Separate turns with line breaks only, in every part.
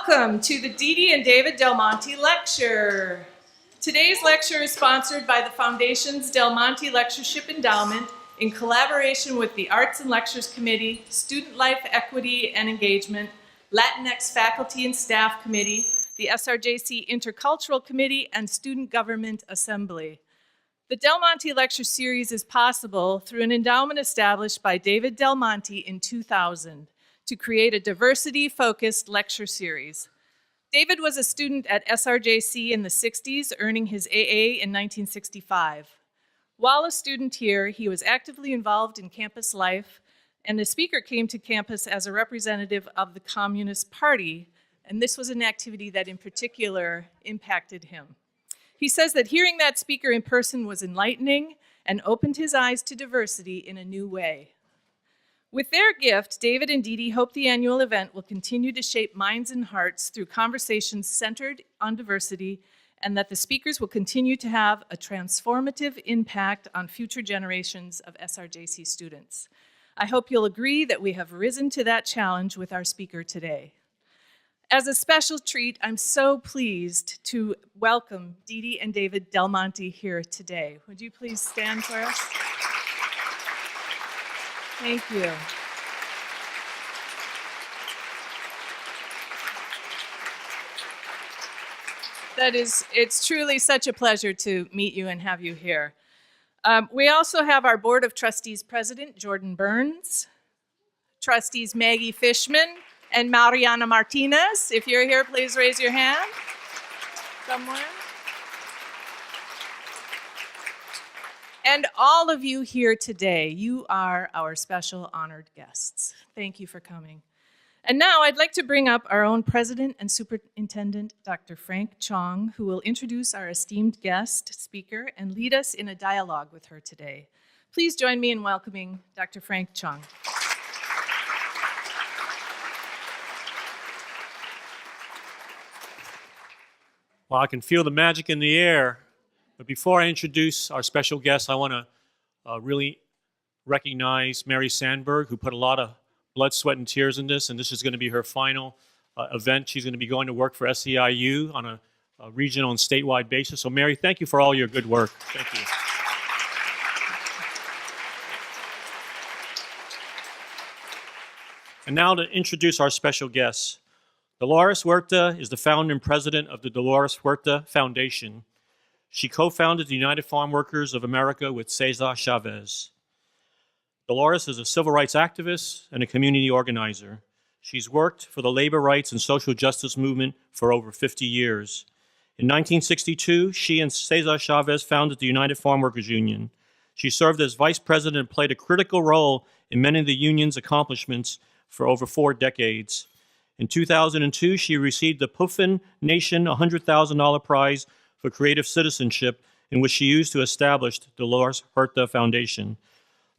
Welcome to the Dee and David Del Monte Lecture. Today's lecture is sponsored by the Foundation's Del Monte Lectureship Endowment in collaboration with the Arts and Lectures Committee, Student Life Equity and Engagement, Latinx Faculty and Staff Committee, the SRJC Intercultural Committee, and Student Government Assembly. The Del Monte Lecture Series is possible through an endowment established by David Del Monte in 2000 to create a diversity-focused lecture series. David was a student at SRJC in the 60s, earning his AA in 1965. While a student here, he was actively involved in campus life, and the speaker came to campus as a representative of the Communist Party, and this was an activity that in particular impacted him. He says that hearing that speaker in person was enlightening and opened his eyes to diversity in a new way. With their gift, David and Dee hope the annual event will continue to shape minds and hearts through conversations centered on diversity, and that the speakers will continue to have a transformative impact on future generations of SRJC students. I hope you'll agree that we have risen to that challenge with our speaker today. As a special treat, I'm so pleased to welcome Dee and David Del Monte here today. Would you please stand for us? Thank you. It's truly such a pleasure to meet you and have you here. We also have our Board of Trustees President, Jordan Burns, Trustees Maggie Fishman, and Mariana Martinez. If you're here, please raise your hand somewhere. And all of you here today, you are our special honored guests. Thank you for coming. And now I'd like to bring up our own President and Superintendent, Dr. Frank Chong, who will introduce our esteemed guest speaker and lead us in a dialogue with her today. Please join me in welcoming Dr. Frank Chong.
Well, I can feel the magic in the air. But before I introduce our special guest, I want to really recognize Mary Sandberg, who put a lot of blood, sweat, and tears in this, and this is going to be her final event. She's going to be going to work for SEIU on a regional and statewide basis. So Mary, thank you for all your good work. Thank you. And now to introduce our special guest. Dolores Huerta is the founder and president of the Dolores Huerta Foundation. She co-founded the United Farm Workers of America with Cesar Chavez. Dolores is a civil rights activist and a community organizer. She's worked for the labor rights and social justice movement for over 50 years. In 1962, she and Cesar Chavez founded the United Farm Workers Union. She served as vice president and played a critical role in many of the union's accomplishments for over 4 decades. In 2002, she received the Puffin Nation $100,000 prize for creative citizenship, in which she used to establish the Dolores Huerta Foundation.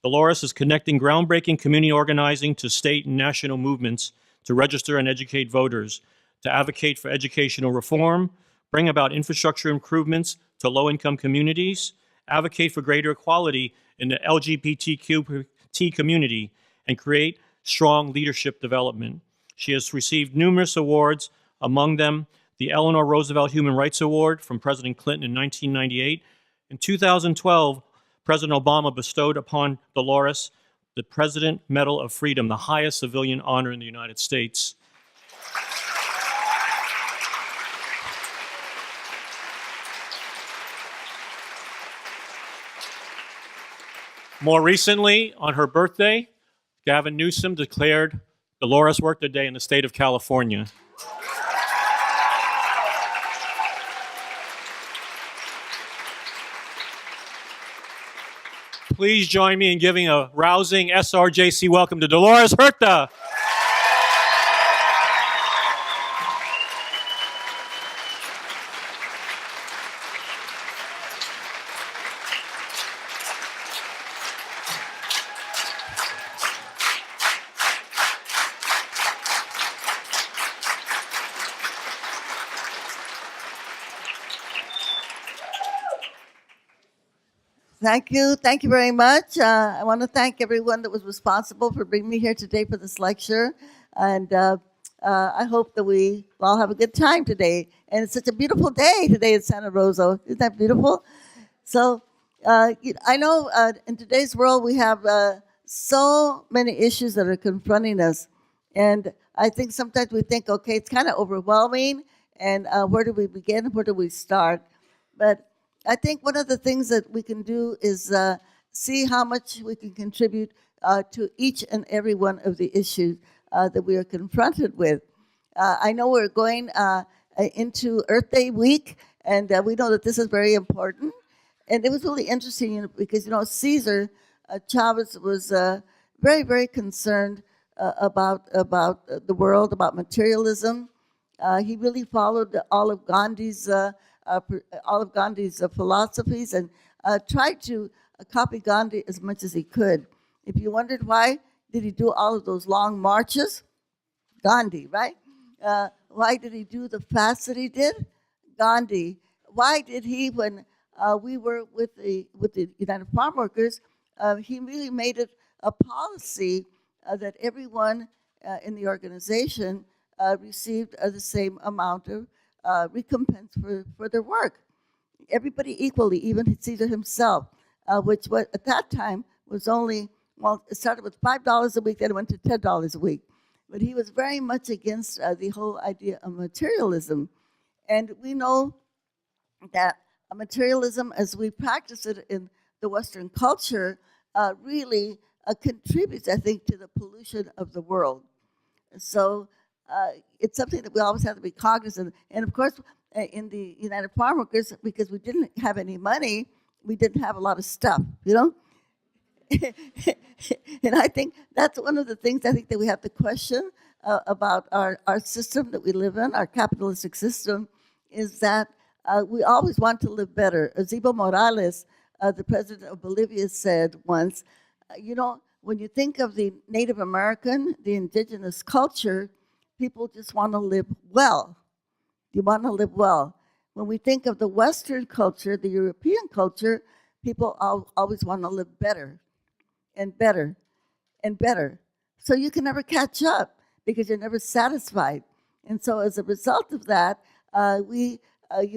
Dolores is connecting groundbreaking community organizing to state and national movements to register and educate voters, to advocate for educational reform, bring about infrastructure improvements to low-income communities, advocate for greater equality in the LGBTQ community, and create strong leadership development. She has received numerous awards, among them the Eleanor Roosevelt Human Rights Award from President Clinton in 1998. In 2012, President Obama bestowed upon Dolores the President Medal of Freedom, the highest civilian honor in the United States. More recently, on her birthday, Gavin Newsom declared Dolores Huerta Day in the state of California. Please join me in giving a rousing SRJC welcome to Dolores Huerta.
Thank you very much. I want to thank everyone that was responsible for bringing me here today for this lecture. And I hope that we all have a good time today. And it's such a beautiful day today in Santa Rosa. Isn't that beautiful? So I know in today's world we have so many issues that are confronting us. And I think sometimes we think, okay, it's kind of overwhelming. And where do we begin? Where do we start? But I think one of the things that we can do is see how much we can contribute to each and every one of the issues that we are confronted with. I know we're going into Earth Day week, and we know that this is very important. And it was really interesting because, Caesar Chavez was very, very concerned about the world, about materialism. He really followed all of Gandhi's philosophies and tried to copy Gandhi as much as he could. If you wondered why did he do all of those long marches, Gandhi, right? Why did he do the fast that he did? Gandhi. Why did he, when we were with the United Farm Workers, he really made it a policy that everyone in the organization received the same amount of recompense for their work. Everybody equally, even Caesar himself, which at that time was only, it started with $5 a week, then it went to $10 a week. But he was very much against the whole idea of materialism. And we know that materialism, as we practice it in the Western culture, really contributes, I think, to the pollution of the world. So it's something that we always have to be cognizant. And of course, in the United Farm Workers, because we didn't have any money, we didn't have a lot of stuff, And I think that's one of the things I think that we have to question about our system that we live in, our capitalistic system, is that we always want to live better. As Evo Morales, the president of Bolivia, said once, when you think of the Native American, the indigenous culture, people just want to live well. You want to live well. When we think of the Western culture, the European culture, people always want to live better and better and better. So you can never catch up because you're never satisfied. And so as a result of that, we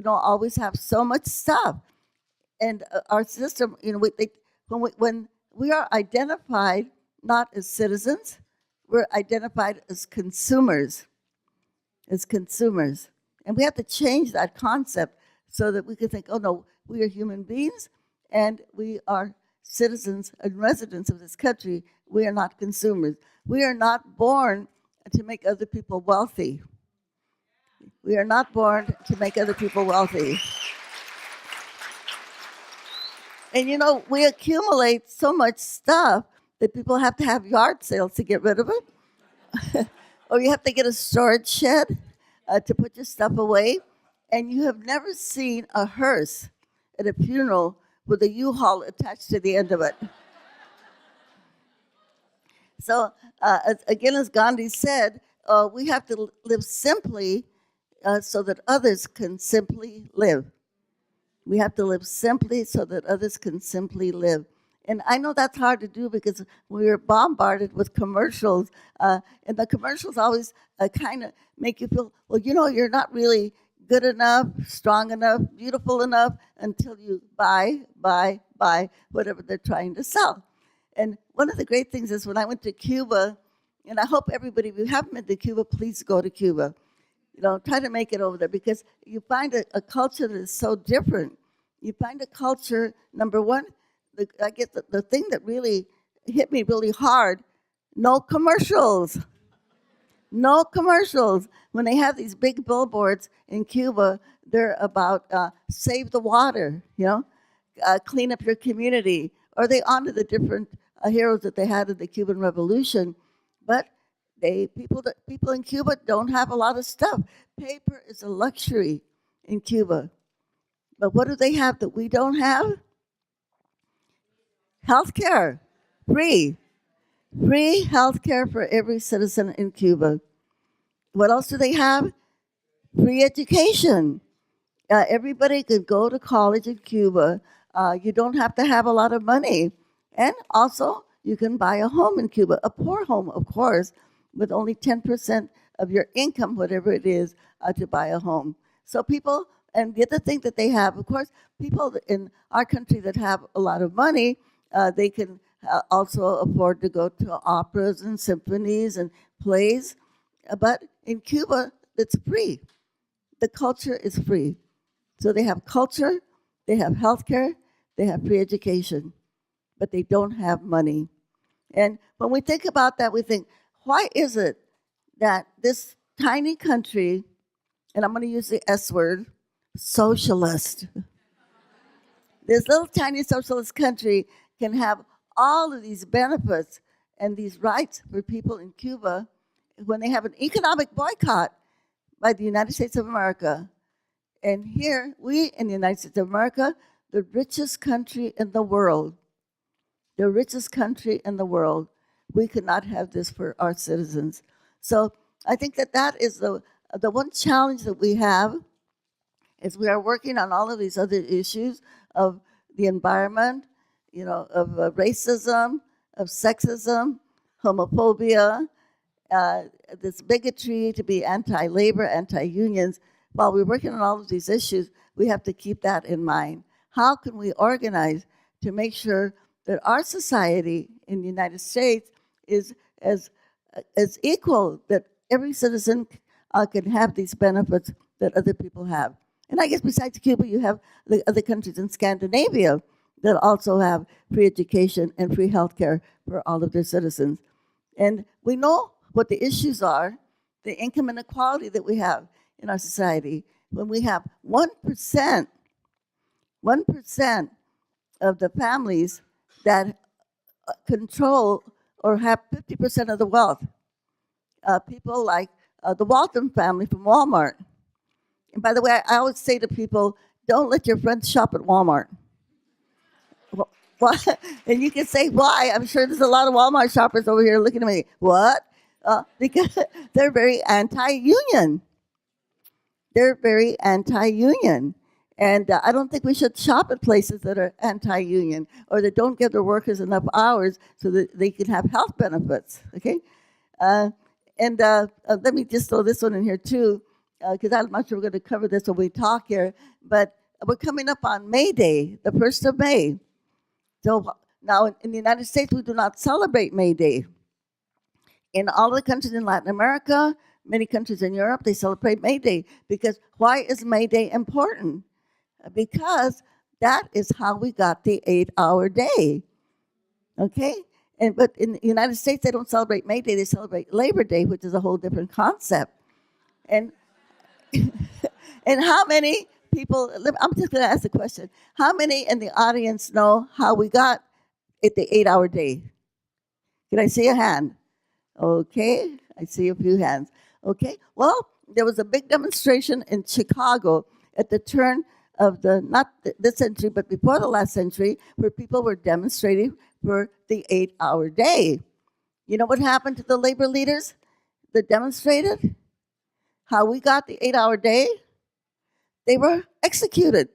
always have so much stuff. And our system, when we are identified not as citizens, we're identified as consumers. And we have to change that concept so that we can think, oh no, we are human beings and we are citizens and residents of this country. We are not consumers. We are not born to make other people wealthy. We are not born to make other people wealthy. And we accumulate so much stuff that people have to have yard sales to get rid of it. Or you have to get a storage shed to put your stuff away. And you have never seen a hearse at a funeral with a U-Haul attached to the end of it. So, again, as Gandhi said, we have to live simply so that others can simply live. We have to live simply so that others can simply live. And I know that's hard to do because we are bombarded with commercials. And the commercials always kind of make you feel, well, you're not really good enough, strong enough, beautiful enough until you buy whatever they're trying to sell. And one of the great things is when I went to Cuba, and I hope everybody, if you haven't been to Cuba, please go to Cuba. Try to make it over there because you find a culture that is so different. You find a culture, number one, I guess the thing that really hit me really hard, no commercials. No commercials. When they have these big billboards in Cuba, they're about save the water, clean up your community, or they honor the different heroes that they had in the Cuban Revolution. But people in Cuba don't have a lot of stuff. Paper is a luxury in Cuba. But what do they have that we don't have? Healthcare, free healthcare for every citizen in Cuba. What else do they have? Free education. Everybody could go to college in Cuba. You don't have to have a lot of money. And also, you can buy a home in Cuba, a poor home, of course, with only 10% of your income, whatever it is, to buy a home. So people, and the other thing that they have, of course, people in our country that have a lot of money, they can also afford to go to operas and symphonies and plays. But in Cuba, it's free. The culture is free. So they have culture, they have healthcare, they have free education, but they don't have money. And when we think about that, we think, why is it that this tiny country, and I'm going to use the S word, socialist, this little tiny socialist country can have all of these benefits and these rights for people in Cuba when they have an economic boycott by the United States of America. And here, we in the United States of America, the richest country in the world, the richest country in the world, we could not have this for our citizens. So I think that that is the one challenge that we have, is we are working on all of these other issues of the environment, of racism, of sexism, homophobia, this bigotry, to be anti-labor, anti-unions. While we're working on all of these issues, we have to keep that in mind. How can we organize to make sure that our society in the United States is as equal, that every citizen can have these benefits that other people have? And I guess besides Cuba, you have the other countries in Scandinavia that also have free education and free healthcare for all of their citizens. And we know what the issues are, the income inequality that we have in our society. When we have 1% of the families that control or have 50% of the wealth, people like the Walton family from Walmart. And by the way, I always say to people, don't let your friends shop at Walmart. Why? And you can say, why? I'm sure there's a lot of Walmart shoppers over here looking at me. What? Because they're very anti-union. They're very anti-union. And I don't think we should shop at places that are anti-union or that don't give their workers enough hours so that they can have health benefits, okay? And let me just throw this one in here too, because I'm not sure we're going to cover this when we talk here, but we're coming up on May Day, the 1st of May. So now in the United States, we do not celebrate May Day. In all the countries in Latin America, many countries in Europe, they celebrate May Day. Because why is May Day important? Because that is how we got the 8-hour day, okay? But in the United States, they don't celebrate May Day, they celebrate Labor Day, which is a whole different concept. And and how many people, I'm just gonna ask a question. How many in the audience know how we got the 8-hour day? Can I see a hand? Okay, I see a few hands. Okay, well, there was a big demonstration in Chicago at the turn of not this century, but before the last century, where people were demonstrating for the 8-hour day. You know what happened to the labor leaders that demonstrated? How we got the 8-hour day? They were executed.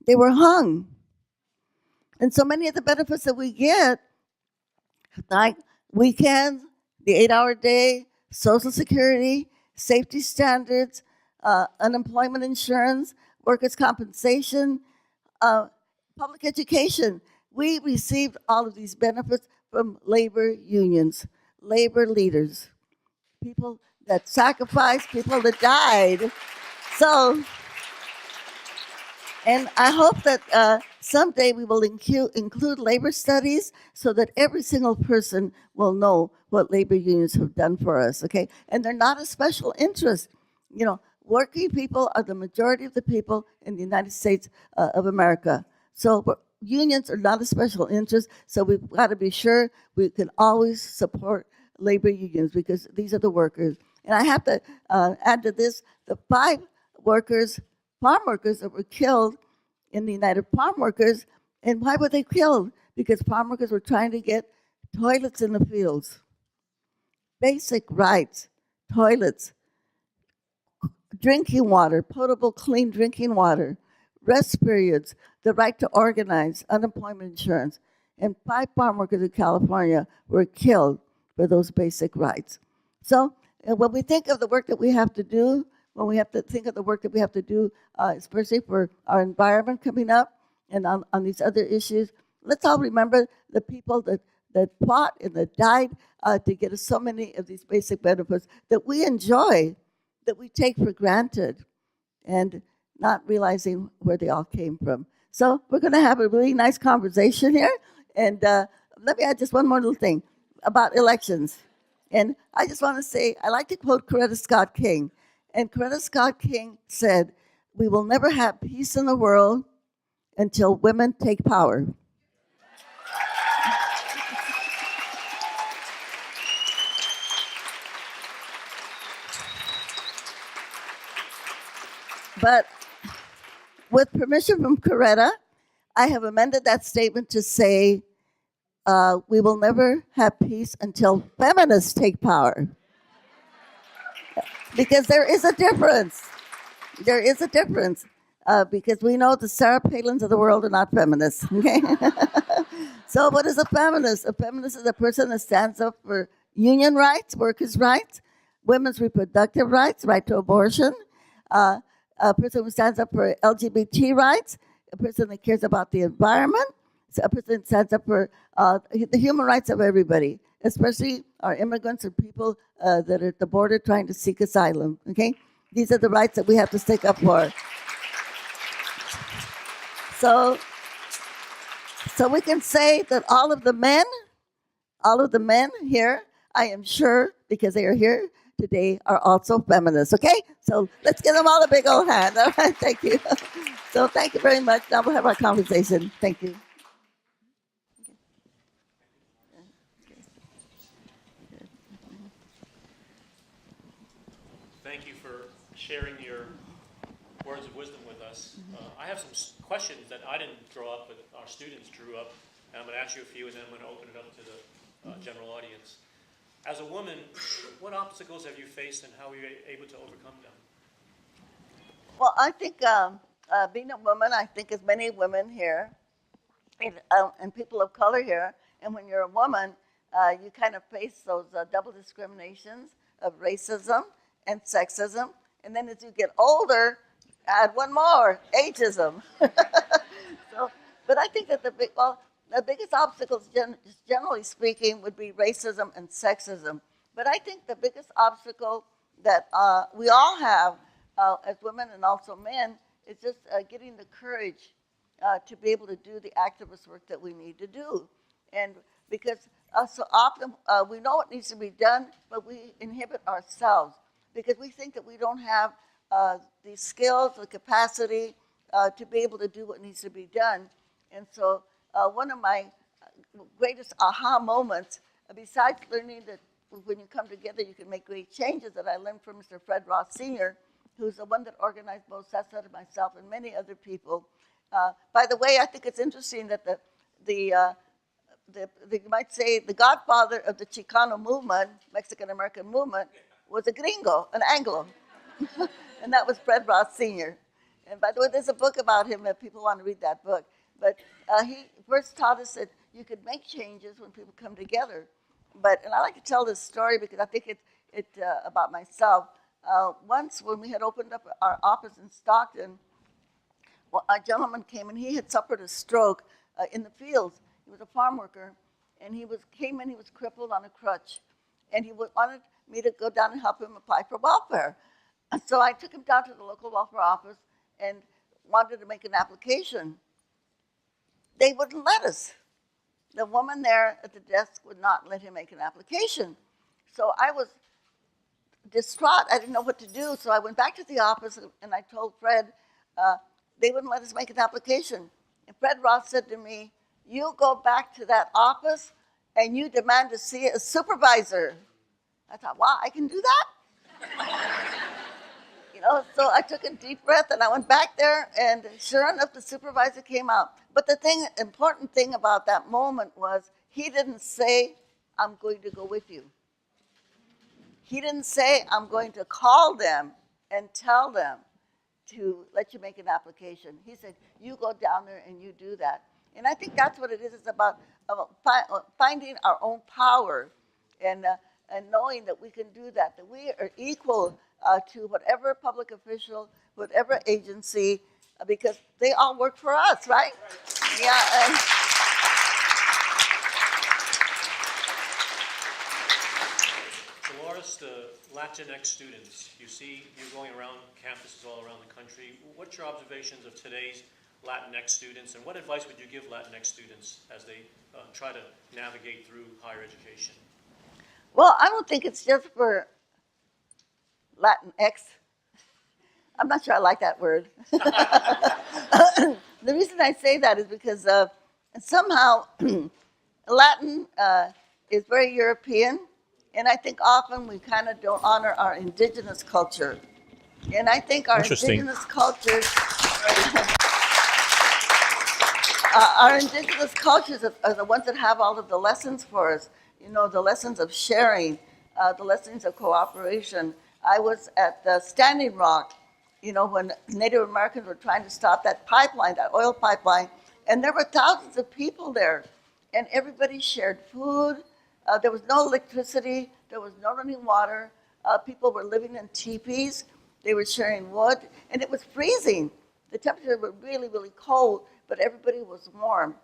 They were hung. And so many of the benefits that we get, like weekends, the 8-hour day, Social Security, safety standards, unemployment insurance, workers' compensation, public education. We received all of these benefits from labor unions, labor leaders, people that sacrificed, people that died. So, and I hope that someday we will include labor studies so that every single person will know what labor unions have done for us, okay? And they're not a special interest. Working people are the majority of the people in the United States of America. So unions are not a special interest, so we've got to be sure we can always support labor unions because these are the workers. And I have to add to this, the 5 farm workers that were killed in the United Farm Workers. And why were they killed? Because farm workers were trying to get toilets in the fields. Basic rights, toilets, drinking water, potable, clean drinking water, rest periods, the right to organize, unemployment insurance. And 5 farm workers in California were killed for those basic rights. So And when we think of the work that we have to do, when we have to think of the work that we have to do, especially for our environment coming up and on these other issues, let's all remember the people that fought and that died to get us so many of these basic benefits that we enjoy, that we take for granted, and not realizing where they all came from. So we're going to have a really nice conversation here. And let me add just one more little thing about elections. And I just want to say, I like to quote Coretta Scott King. And Coretta Scott King said, "We will never have peace in the world until women take power." But with permission from Coretta, I have amended that statement to say, we will never have peace until feminists take power. Because there is a difference. There is a difference. Because we know the Sarah Palins of the world are not feminists. Okay? So what is a feminist? A feminist is a person that stands up for union rights, workers' rights, women's reproductive rights, right to abortion, a person who stands up for LGBT rights, a person that cares about the environment, a person that stands up for the human rights of everybody, especially our immigrants or people that are at the border trying to seek asylum, okay? These are the rights that we have to stick up for. So we can say that all of the men here, I am sure, because they are here today, are also feminists, okay? So let's give them all a big old hand, all right? Thank you. So thank you very much. Now we'll have our conversation. Thank you.
Thank you for sharing your words of wisdom with us. I have some questions that I didn't draw up, but our students drew up. And I'm going to ask you a few, and then I'm going to open it up to the general audience. As a woman, what obstacles have you faced, and how were you able to overcome them?
Well, I think being a woman, I think as many women here, and people of color here, and when you're a woman, you kind of face those double discriminations of racism and sexism. And then as you get older, add one more, ageism. So, but I think that the biggest obstacles, generally speaking, would be racism and sexism. But I think the biggest obstacle that we all have as women and also men is just getting the courage to be able to do the activist work that we need to do. And because so often we know what needs to be done, but we inhibit ourselves because we think that we don't have the skills, the capacity to be able to do what needs to be done. And so one of my greatest aha moments, besides learning that when you come together you can make great changes, that I learned from Mr. Fred Ross Sr., who's the one that organized both Cesar and myself and many other people. By the way, I think it's interesting that you might say the godfather of the Chicano movement, Mexican-American movement, was a gringo, an Anglo. And that was Fred Ross Sr. And by the way, there's a book about him if people want to read that book. But he first taught us that you could make changes when people come together. And I like to tell this story because I think it's about myself. Once when we had opened up our office in Stockton, well, a gentleman came and he had suffered a stroke in the fields. He was a farm worker, and he came in, he was crippled on a crutch. And he wanted me to go down and help him apply for welfare. And so I took him down to the local welfare office and wanted to make an application. They wouldn't let us. The woman there at the desk would not let him make an application. So I was distraught. I didn't know what to do. So I went back to the office and I told Fred, they wouldn't let us make an application. And Fred Ross said to me, "You go back to that office and you demand to see a supervisor." I thought, wow, I can do that? So I took a deep breath and I went back there, and sure enough, the supervisor came out. But the important thing about that moment was he didn't say, "I'm going to go with you." He didn't say, "I'm going to call them and tell them to let you make an application." He said, "You go down there and you do that." And I think that's what it is. It's about finding our own power. And and knowing that we can do that, that we are equal to whatever public official, whatever agency, because they all work for us, right? Yeah.
Dolores, the Latinx students, you're going around campuses all around the country. What's your observations of today's Latinx students, and what advice would you give Latinx students as they try to navigate through higher education?
Well, I don't think it's just for Latinx. I'm not sure I like that word. The reason I say that is because somehow Latin is very European, and I think often we kind of don't honor our indigenous culture. And I think our indigenous cultures, are the ones that have all of the lessons for us. You know, the lessons of sharing, the lessons of cooperation. I was at the Standing Rock, you know, when Native Americans were trying to stop that pipeline, that oil pipeline, and there were thousands of people there, and everybody shared food. There was no electricity. There was no running water. People were living in teepees. They were sharing wood, and it was freezing. The temperatures were really, really cold, but everybody was warm.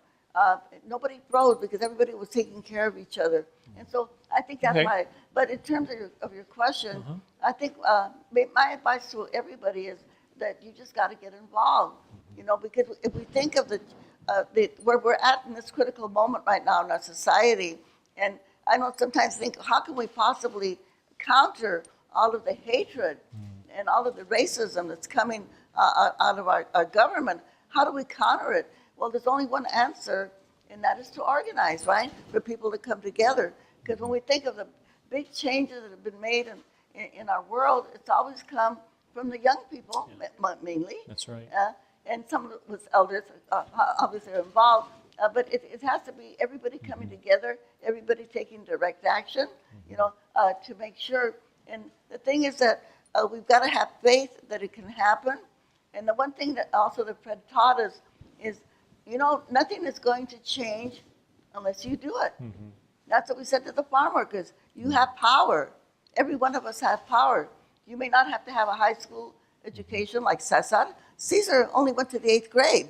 Nobody froze because everybody was taking care of each other. And so I think that's why. But in terms of your question, I think my advice to everybody is that you just got to get involved. You know, because if we think of where we're at in this critical moment right now in our society, and I don't sometimes think, how can we possibly counter all of the hatred and all of the racism that's coming out of our government? How do we counter it? Well, there's only one answer, and that is to organize, right? For people to come together. Because when we think of the big changes that have been made in our world, it's always come from the young people, mainly.
That's right.
And some of the elders obviously are involved. But it has to be everybody coming together, everybody taking direct action, you know, to make sure. And the thing is that we've got to have faith that it can happen. And the one thing that also the Fred taught us is, you know, nothing is going to change unless you do it. That's what we said to the farm workers. You have power. Every one of us have power. You may not have to have a high school education like Cesar. Caesar only went to the 8th grade.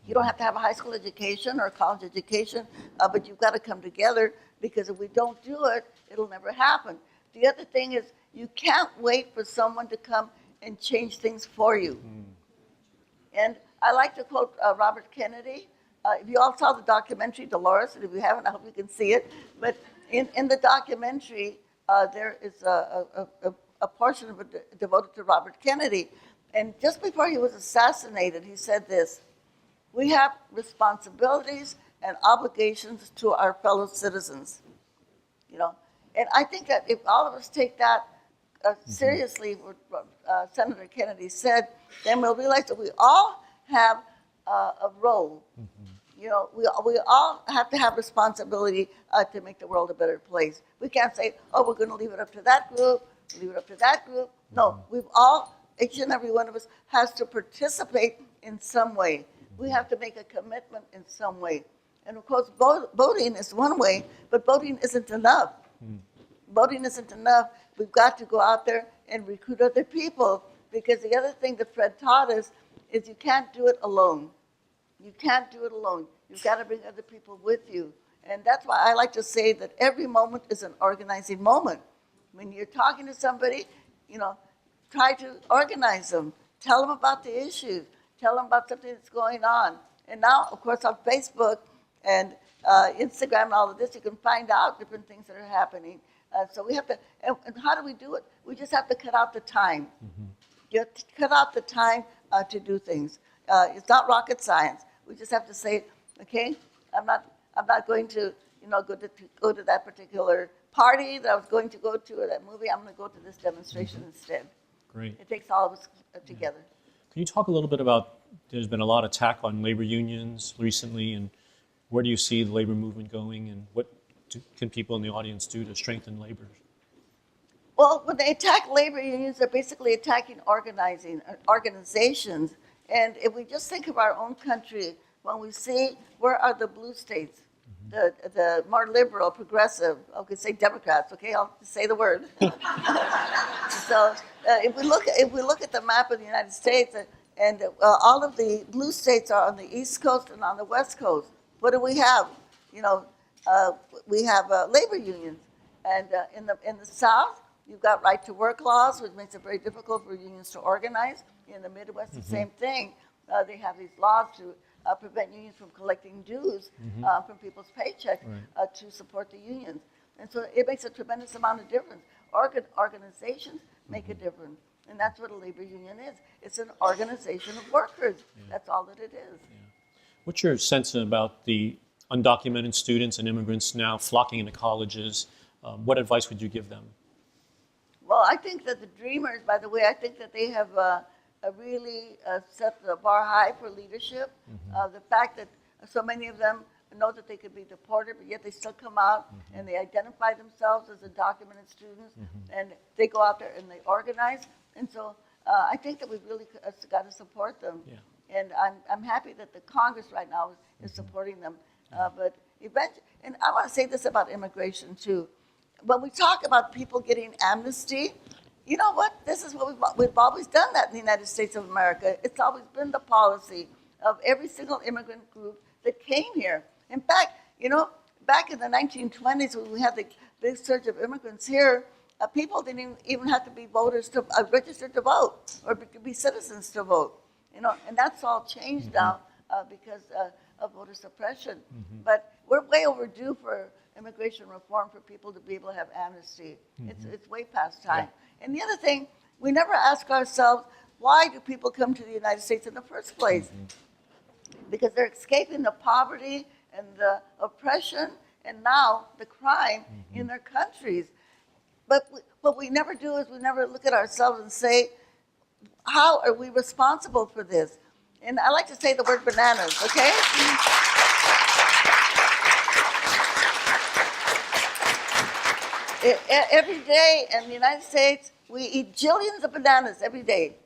You don't have to have a high school education or a college education, but you've got to come together, because if we don't do it, it'll never happen. The other thing is you can't wait for someone to come and change things for you. And I like to quote Robert Kennedy. If you all saw the documentary, Dolores, and if you haven't, I hope you can see it. But in the documentary, there is a portion of it devoted to Robert Kennedy. And just before he was assassinated, he said this: "We have responsibilities and obligations to our fellow citizens." You know, and I think that if all of us take that seriously, what Senator Kennedy said, then we'll realize that we all have a role. You know, we all have to have responsibility to make the world a better place. We can't say, oh, we're going to leave it up to that group, leave it up to that group. No, we've all, each and every one of us has to participate in some way. We have to make a commitment in some way. And of course, voting is one way, but voting isn't enough. Voting isn't enough. We've got to go out there and recruit other people, because the other thing that Fred taught us is you can't do it alone. You can't do it alone. You've got to bring other people with you. And that's why I like to say that every moment is an organizing moment. When you're talking to somebody, you know, try to organize them. Tell them about the issues. Tell them about something that's going on. And now, of course, on Facebook and Instagram and all of this, you can find out different things that are happening. So we have to, and how do we do it? We just have to cut out the time. You have to cut out the time to do things. It's not rocket science. We just have to say, okay, I'm not going to, you know, go to that particular party that I was going to go to, or that movie. I'm going to go to this demonstration instead.
Great.
It takes all of us together.
Can you talk a little bit about, there's been a lot of attack on labor unions recently, and where do you see the labor movement going, and what can people in the audience do to strengthen labor?
Well, when they attack labor unions, they're basically attacking organizations. And if we just think of our own country, when we see where are the blue states, the more liberal, progressive, okay, say Democrats, okay, I'll say the word. So if we look at the map of the United States, and all of the blue states are on the East Coast and on the West Coast. What do we have? You know, we have labor unions, and in the South, you've got right to work laws, which makes it very difficult for unions to organize. In the Midwest, the same thing. They have these laws to prevent unions from collecting dues from people's paychecks to support the unions. And so it makes a tremendous amount of difference. Organizations make a difference. And that's what a labor union is. It's an organization of workers. That's all that it is.
What's your sense about the undocumented students and immigrants now flocking into colleges? What advice would you give them?
Well, I think that the Dreamers, by the way, I think that they have really set the bar high for leadership. The fact that so many of them know that they could be deported, but yet they still come out and they identify themselves as undocumented students, and they go out there and they organize. And so I think that we've really got to support them. And I'm happy that the Congress right now is supporting them. But eventually, and I want to say this about immigration too. When we talk about people getting amnesty, you know what? This is what we've always done that in the United States of America. It's always been the policy of every single immigrant group that came here. In fact, you know, back in the 1920s when we had the big surge of immigrants here, people didn't even have to be voters to register to vote or be citizens to vote. You know, and that's all changed now because of voter suppression. But we're way overdue for immigration reform for people to be able to have amnesty. It's way past time. And the other thing, we never ask ourselves, why do people come to the United States in the first place? Because they're escaping the poverty and the oppression and now the crime in their countries. But what we never do is we never look at ourselves and say, how are we responsible for this? And I like to say the word bananas, okay? Every day in the United States, we eat jillions of bananas every day.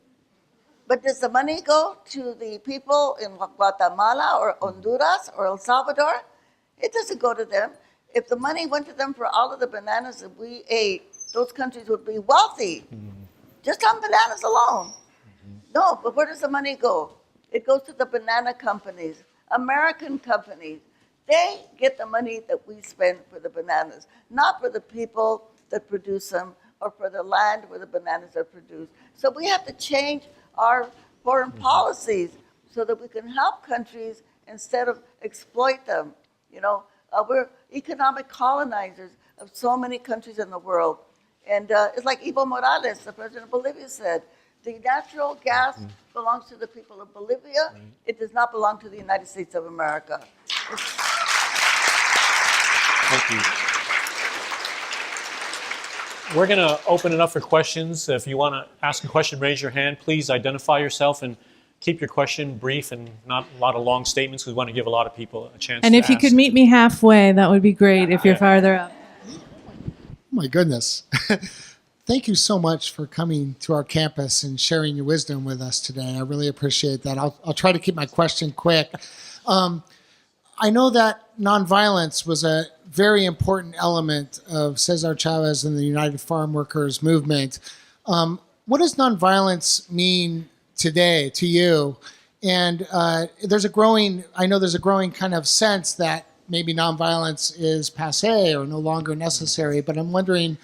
But does the money go to the people in Guatemala or Honduras or El Salvador? It doesn't go to them. If the money went to them for all of the bananas that we ate, those countries would be wealthy, just on bananas alone. No, but where does the money go? It goes to the banana companies, American companies. They get the money that we spend for the bananas, not for the people that produce them or for the land where the bananas are produced. So we have to change our foreign policies so that we can help countries instead of exploit them. You know, we're economic colonizers of so many countries in the world. And it's like Evo Morales, the president of Bolivia, said, the natural gas belongs to the people of Bolivia. It does not belong to the United States of America.
Thank you. We're going to open it up for questions. If you want to ask a question, raise your hand. Please identify yourself and keep your question brief and not a lot of long statements because we want to give a lot of people a chance
And
to
if you
ask.
could meet me halfway, that would be great if you're farther up.
My goodness. Thank you so much for coming to our campus and sharing your wisdom with us today. I really appreciate that. I'll try to keep my question quick. I know that nonviolence was a very important element of Cesar Chavez and the United Farm Workers movement. What does nonviolence mean today to you? And there's a growing kind of sense that maybe nonviolence is passé or no longer necessary, but I'm wondering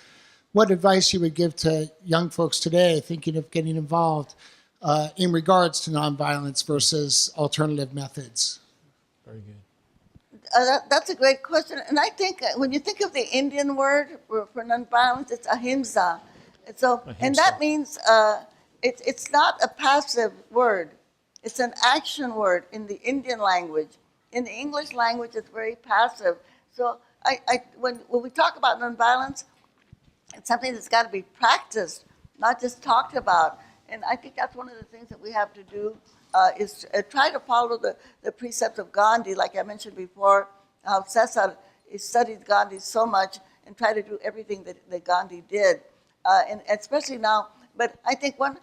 what advice you would give to young folks today thinking of getting involved in regards to nonviolence versus alternative methods.
Very good.
That's a great question. And I think when you think of the Indian word for nonviolence, it's ahimsa. And so, and that means it's not a passive word. It's an action word in the Indian language. In the English language, it's very passive. So when we talk about nonviolence, it's something that's got to be practiced, not just talked about. And I think that's one of the things that we have to do is try to follow the precepts of Gandhi, like I mentioned before, how Cesar studied Gandhi so much and try to do everything that Gandhi did, and especially now. But I think when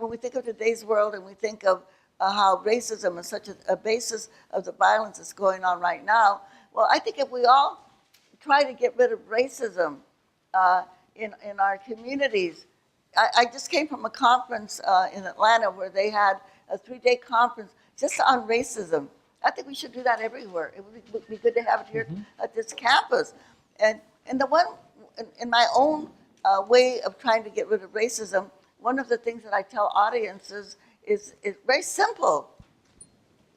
we think of today's world and we think of how racism is such a basis of the violence that's going on right now, Well, I think if we all try to get rid of racism in our communities, I just came from a conference in Atlanta where they had a 3-day conference just on racism. I think we should do that everywhere. It would be good to have it here at this campus. And the one, in my own way of trying to get rid of racism, one of the things that I tell audiences is very simple.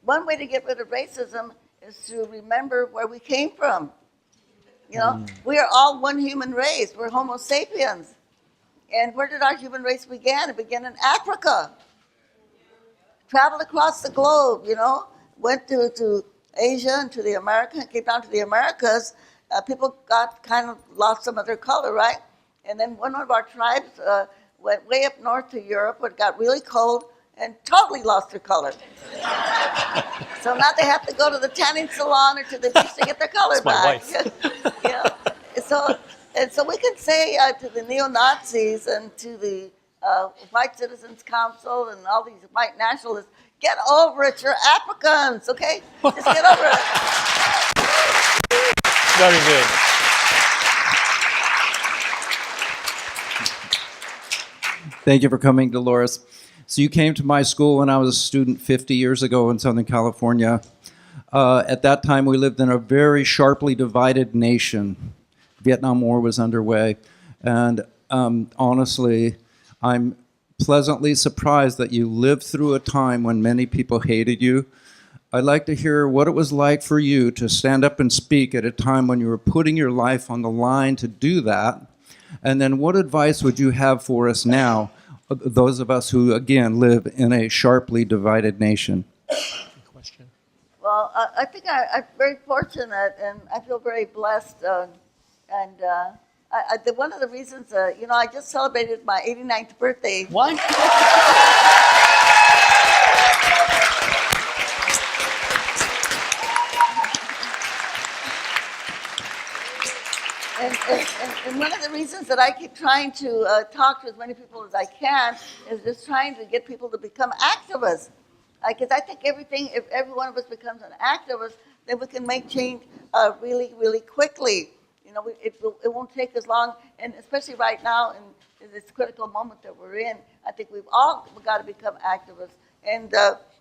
One way to get rid of racism is to remember where we came from. You know, we are all one human race. We're Homo sapiens. And where did our human race begin? It began in Africa. Traveled across the globe, you know, went to Asia and to the Americas, came down to the Americas. People got kind of lost some of their color, right? And then one of our tribes went way up north to Europe, where it got really cold, and totally lost their color. So now they have to go to the tanning salon or to the beach to get their color back. Yeah. So we can say to the neo-Nazis and to the White Citizens Council and all these white nationalists, get over it, you're Africans, okay? Just get over it.
Very good.
Thank you for coming, Dolores. So you came to my school when I was a student 50 years ago in Southern California. At that time, we lived in a very sharply divided nation. Vietnam War was underway. And honestly, I'm pleasantly surprised that you lived through a time when many people hated you. I'd like to hear what it was like for you to stand up and speak at a time when you were putting your life on the line to do that. And then what advice would you have for us now, those of us who, again, live in a sharply divided nation?
Question.
Well, I think I'm very fortunate, and I feel very blessed. One of the reasons, you know, I just celebrated my 89th birthday.
What?
And one of the reasons that I keep trying to talk to as many people as I can is just trying to get people to become activists. Because I think if every one of us becomes an activist, then we can make change really, really quickly. You know, it won't take as long, and especially right now in this critical moment that we're in, I think we've all got to become activists. And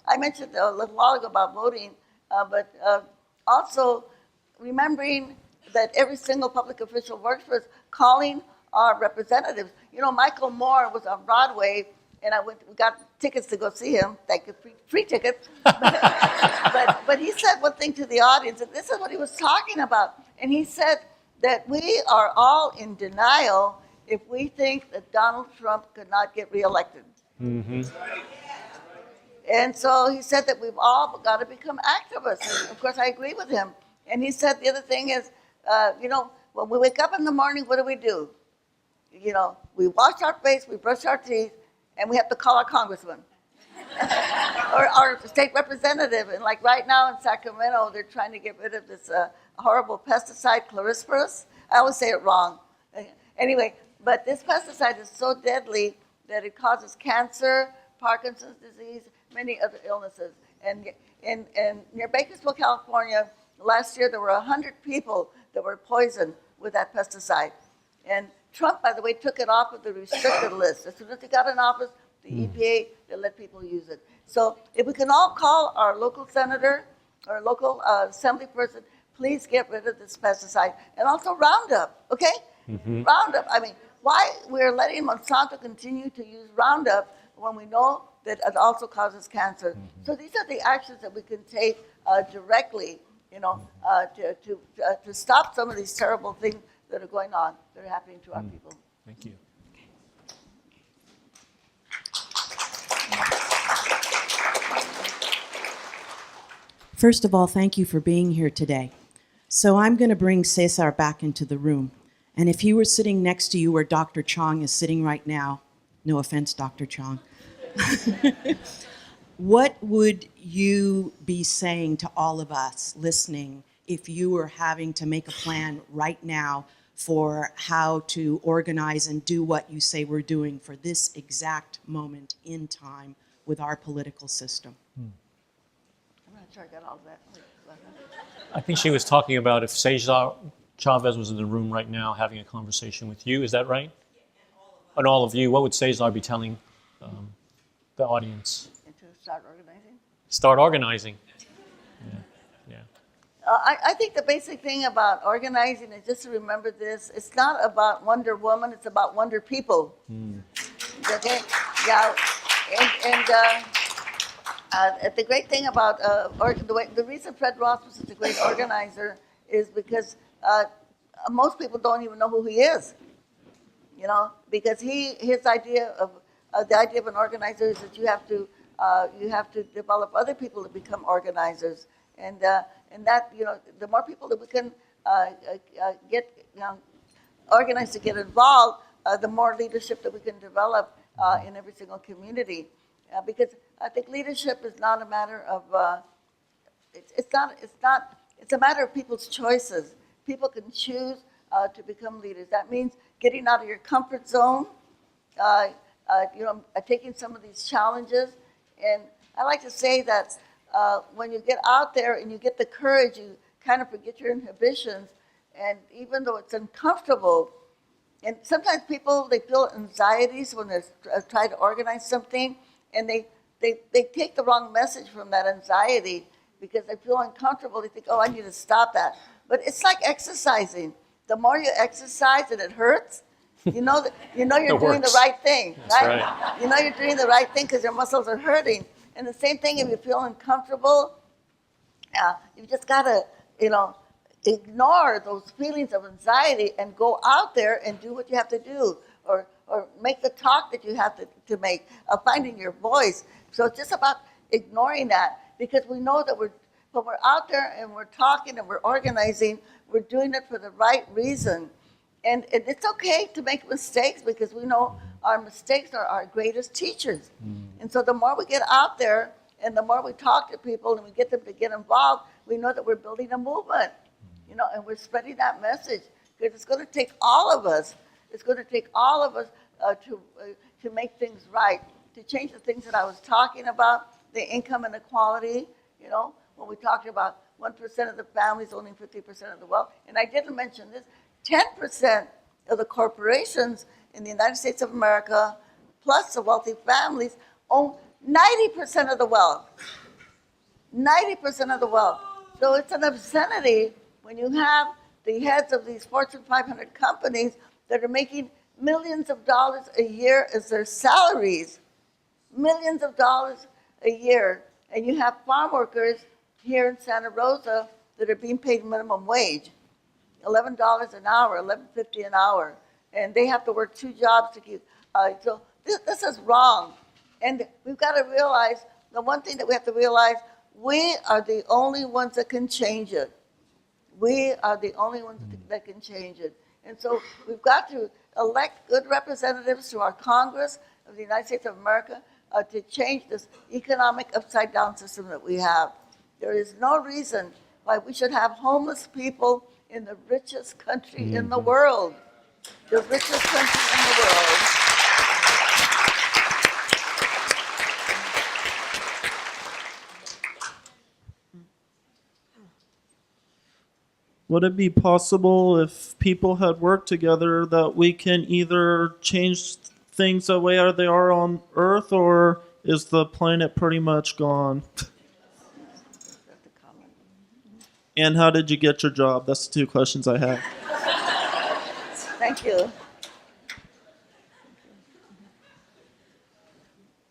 I mentioned a little while ago about voting, but also remembering that every single public official works for us, calling our representatives. You know, Michael Moore was on Broadway, and we got tickets to go see him, like free tickets. But he said one thing to the audience, and this is what he was talking about. And he said that we are all in denial if we think that Donald Trump could not get reelected. Mm-hmm. And so he said that we've all got to become activists. And of course, I agree with him. And he said the other thing is, you know, when we wake up in the morning, what do? You know, we wash our face, we brush our teeth, and we have to call our congressman or our state representative. And like right now in Sacramento, they're trying to get rid of this horrible pesticide, clarisperus. I always say it wrong. Anyway, but this pesticide is so deadly that it causes cancer, Parkinson's disease, many other illnesses. And near Bakersfield, California, last year there were 100 people that were poisoned with that pesticide. And Trump, by the way, took it off of the restricted list. As soon as he got in office, the EPA, they let people use it. So if we can all call our local senator or local assembly person, please get rid of this pesticide. And also Roundup, okay? Mm-hmm. Roundup, I mean, why we're letting Monsanto continue to use Roundup when we know that it also causes cancer. Mm-hmm. So these are the actions that we can take directly, you know, to stop some of these terrible things that are going on, that are happening to our people.
Thank you.
First of all, thank you for being here today. So I'm going to bring Cesar back into the room. And if he were sitting next to you where Dr. Chong is sitting right now, no offense, Dr. Chong, what would you be saying to all of us listening if you were having to make a plan right now for how to organize and do what you say we're doing for this exact moment in time with our political system?
I'm going to sure I got all that.
I think she was talking about if Cesar Chavez was in the room right now having a conversation with you. Is that right? And all of you. What would Cesar be telling the audience?
And to start organizing.
Start organizing. Yeah.
I think the basic thing about organizing is just to remember this. It's not about Wonder Woman. It's about Wonder People. Okay? Yeah. And the great thing about the reason Fred Ross was such a great organizer is because most people don't even know who he is. You know, because his idea of the idea of an organizer is that you have to develop other people to become organizers, and that, you know, the more people that we can get, you know, organized to get involved, the more leadership that we can develop in every single community. Because I think leadership is not a matter of it's a matter of people's choices. People can choose to become leaders. That means getting out of your comfort zone, taking some of these challenges. And I like to say that when you get out there and you get the courage, you kind of forget your inhibitions. And even though it's uncomfortable, and sometimes people, they feel anxieties when they're trying to organize something, and they take the wrong message from that anxiety because they feel uncomfortable. They think, oh, I need to stop that. But it's like exercising. The more you exercise and it hurts, you know you're doing the right thing, right? You know you're doing the right thing because your muscles are hurting. And the same thing, if you feel uncomfortable, you've just got to, ignore those feelings of anxiety and go out there and do what you have to do, or make the talk that you have to make, finding your voice. So it's just about ignoring that, because we know that when we're out there and we're talking and we're organizing, we're doing it for the right reason. And it's okay to make mistakes, because we know our mistakes are our greatest teachers. And so the more we get out there and the more we talk to people and we get them to get involved, we know that we're building a movement, and we're spreading that message, because it's going to take all of us. It's going to take all of us to make things right, to change the things that I was talking about, the income inequality, when we talked about 1% of the families owning 50% of the wealth. And I didn't mention this, 10% of the corporations in the United States of America, plus the wealthy families, own 90% of the wealth. 90% of the wealth. So it's an obscenity when you have the heads of these Fortune 500 companies that are making millions of dollars a year as their salaries. Millions of dollars a year. And you have farm workers here in Santa Rosa that are being paid minimum wage, $11 an hour, $11.50 an hour. And they have to work 2 jobs to keep. So this is wrong. And we've got to realize, the one thing that we have to realize, we are the only ones that can change it. We are the only ones that can change it. And so we've got to elect good representatives to our Congress of the United States of America to change this economic upside-down system that we have. There is no reason why we should have homeless people in the richest country in the world. The richest country in the world.
Would it be possible, if people had worked together, that we can either change things the way they are on Earth, or is the planet pretty much gone? And how did you get your job? That's the 2 questions I have.
Thank you.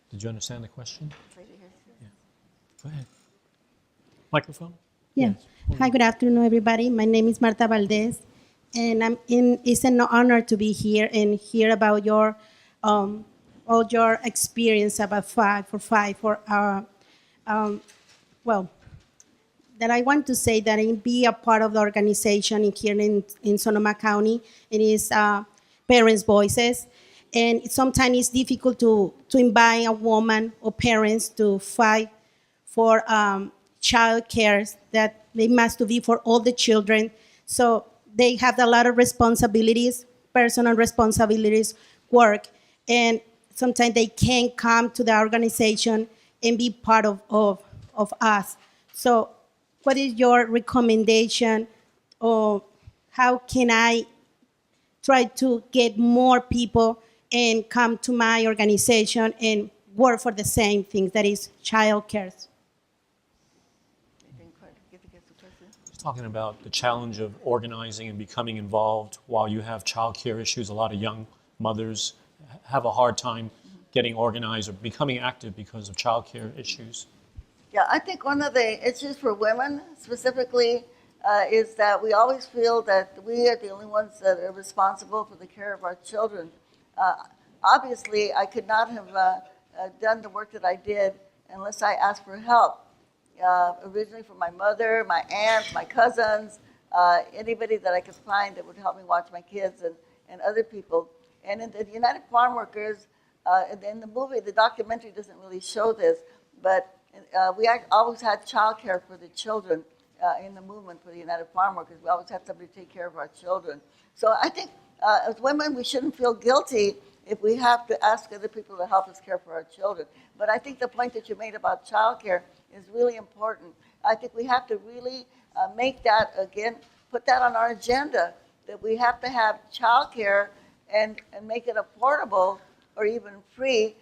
Did you understand the question? Yeah. Go ahead. Microphone?
Yeah. Hi, good afternoon, everybody. My name is Marta Valdez, and it's an honor to be here and hear about your all your experience about 5 for 5 for our that I want to say that I be a part of the organization here in Sonoma County. It is Parents' Voices, and sometimes it's difficult to invite a woman or parents to fight for child care that they must be for all the children. So they have a lot of responsibilities, personal responsibilities, work, and sometimes they can't come to the organization and be part of us. So, what is your recommendation, or how can I try to get more people and come to my organization and work for the same things, that is child care?
Talking about the challenge of organizing and becoming involved while you have childcare issues. A lot of young mothers have a hard time getting organized or becoming active because of childcare issues.
Yeah, I think one of the issues for women specifically is that we always feel that we are the only ones that are responsible for the care of our children. Obviously, I could not have done the work that I did unless I asked for help. Originally from my mother, my aunts, my cousins, anybody that I could find that would help me watch my kids, and other people. And in the United Farm Workers, in the movie, the documentary doesn't really show this, but we always had childcare for the children in the movement for the United Farm Workers. We always had somebody to take care of our children. So I think as women, we shouldn't feel guilty if we have to ask other people to help us care for our children. But I think the point that you made about childcare is really important. I think we have to really make that, again, put that on our agenda, that we have to have childcare and make it affordable or even free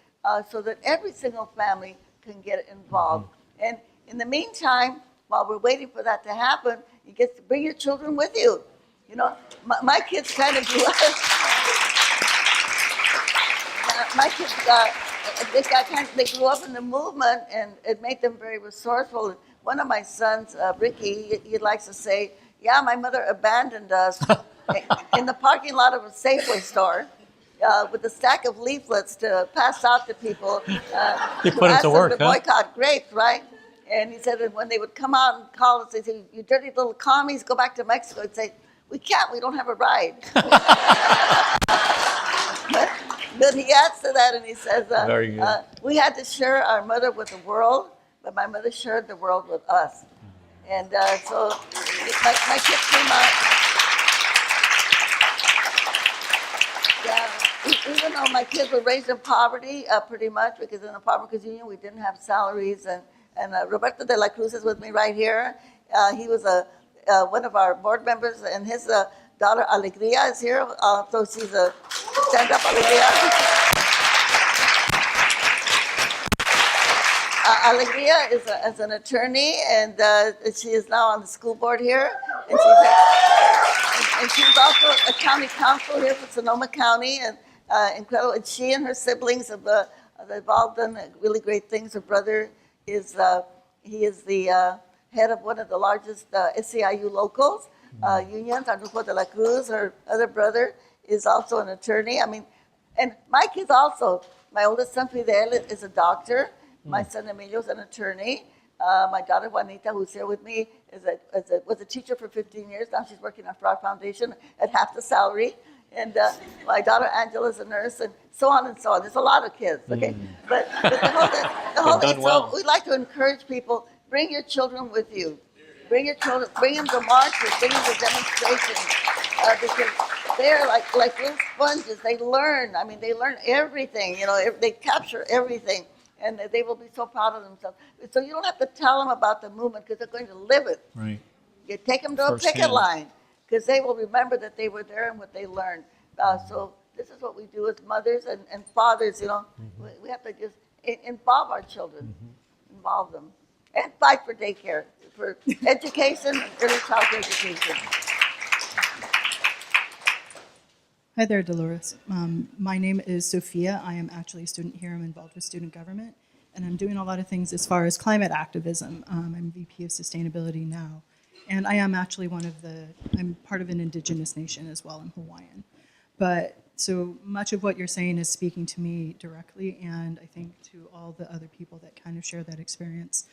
so that every single family can get involved. And in the meantime, while we're waiting for that to happen, you get to bring your children with you. You know, my kids kind of grew up. My kids they grew up in the movement, and it made them very resourceful. One of my sons, Ricky, he likes to say, "Yeah, my mother abandoned us in the parking lot of a Safeway store with a stack of leaflets to pass out to people
You put it to work,
to boycott grapes, right?" And he said that when they would come out and call us, they say, "You dirty little commies, go back to Mexico." He'd say, "We can't, we don't have a ride." But he adds to that and he says,
Very good.
"We had to share our mother with the world, but my mother shared the world with us." And so my kids came out. Yeah, even though my kids were raised in poverty, pretty much, because in the Farm Workers Union we didn't have salaries. And Roberto de la Cruz is with me right here. He was one of our board members, and his daughter Alegria is here. So she's a stand-up Alegria. Alegria is an attorney, and she is now on the school board here. And she's also a county council here for Sonoma County, and incredible. And she and her siblings they've all done really great things. Her brother is he is the head of one of the largest SEIU locals unions, Arnulfo de la Cruz. Her other brother is also an attorney. I mean, and my kids also. My oldest son Fidel is a doctor. My son Emilio is an attorney. My daughter Juanita, who's here with me, was a teacher for 15 years. Now she's working at Fraud Foundation at half the salary. And my daughter Angela is a nurse, and so on and so on. There's a lot of kids, okay? But the whole thing,
well.
so we like to encourage people, bring your children with you. Bring your children, bring them to marches, bring them to demonstrations, because they're like little sponges. They learn. I mean, they learn everything. You know, they capture everything, and they will be so proud of themselves. So you don't have to tell them about the movement because they're going to live it.
Right.
You take them to a picket
Firsthand.
line because they will remember that they were there and what they learned. So this is what we do as mothers and fathers. You know, we have to just involve our children, involve them, and fight for daycare, for education, and early childhood education.
Hi there, Dolores. My name is Sophia. I am actually a student here. I'm involved with student government, and I'm doing a lot of things as far as climate activism. I'm VP of Sustainability now, and I am actually I'm part of an indigenous nation as well. I'm Hawaiian. But so much of what you're saying is speaking to me directly, and I think to all the other people that kind of share that experience.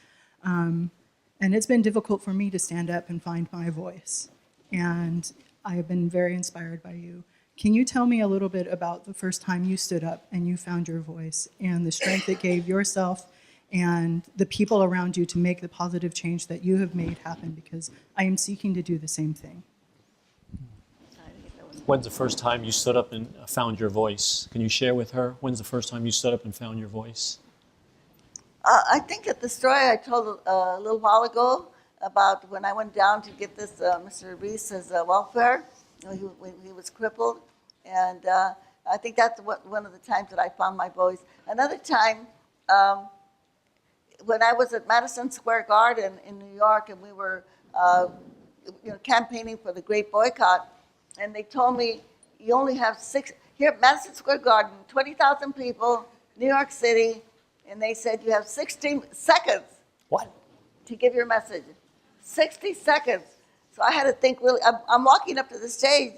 And it's been difficult for me to stand up and find my voice, and I have been very inspired by you. Can you tell me a little bit about the first time you stood up and you found your voice and the strength it gave yourself and the people around you to make the positive change that you have made happen? Because I am seeking to do the same thing.
When's the first time you stood up and found your voice? Can you share with her? When's the first time you stood up and found your voice?
I think that the story I told a little while ago about when I went down to get this Mr. Reese's welfare, when he was crippled, and I think that's one of the times that I found my voice. Another time, when I was at Madison Square Garden in New York, and we were campaigning for the Great Boycott, and they told me you only have here at Madison Square Garden, 20,000 people, New York City, and they said you have 60 seconds.
What?
To give your message. 60 seconds. So I had to think really. I'm walking up to the stage,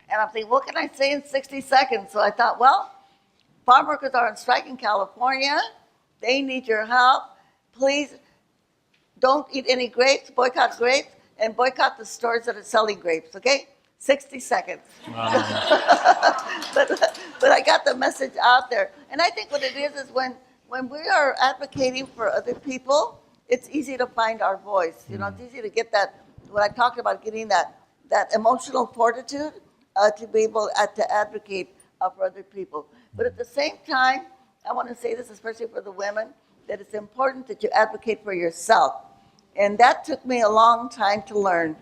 and I'm thinking, what can I say in 60 seconds? So I thought, well, farm workers are on strike in California. They need your help. Please don't eat any grapes, boycott grapes, and boycott the stores that are selling grapes, okay? 60 seconds.
Wow.
But I got the message out there. And I think what it is when we are advocating for other people, it's easy to find our voice. You know, it's easy to get that, what I talked about, getting that emotional fortitude to be able to advocate for other people. But at the same time, I want to say this, especially for the women, that it's important that you advocate for yourself. And that took me a long time to learn.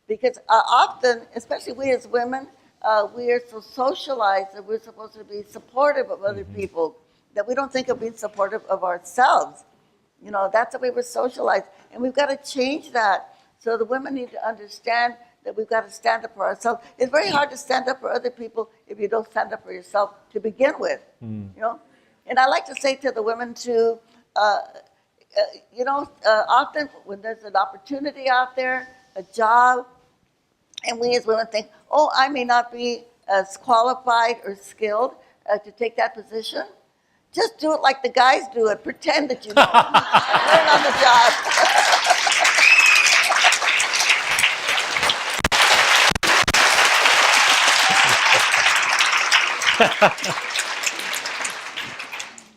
Because often, especially we as women, we are so socialized that we're supposed to be supportive of other people, that we don't think of being supportive of ourselves. You know, that's the way we're socialized. And we've got to change that. So the women need to understand that we've got to stand up for ourselves. It's very hard to stand up for other people if you don't stand up for yourself to begin with. You know? And I like to say to the women too, often when there's an opportunity out there, a job, and we as women think, oh, I may not be as qualified or skilled to take that position. Just do it like the guys do it. Pretend that you know. Learn on the job.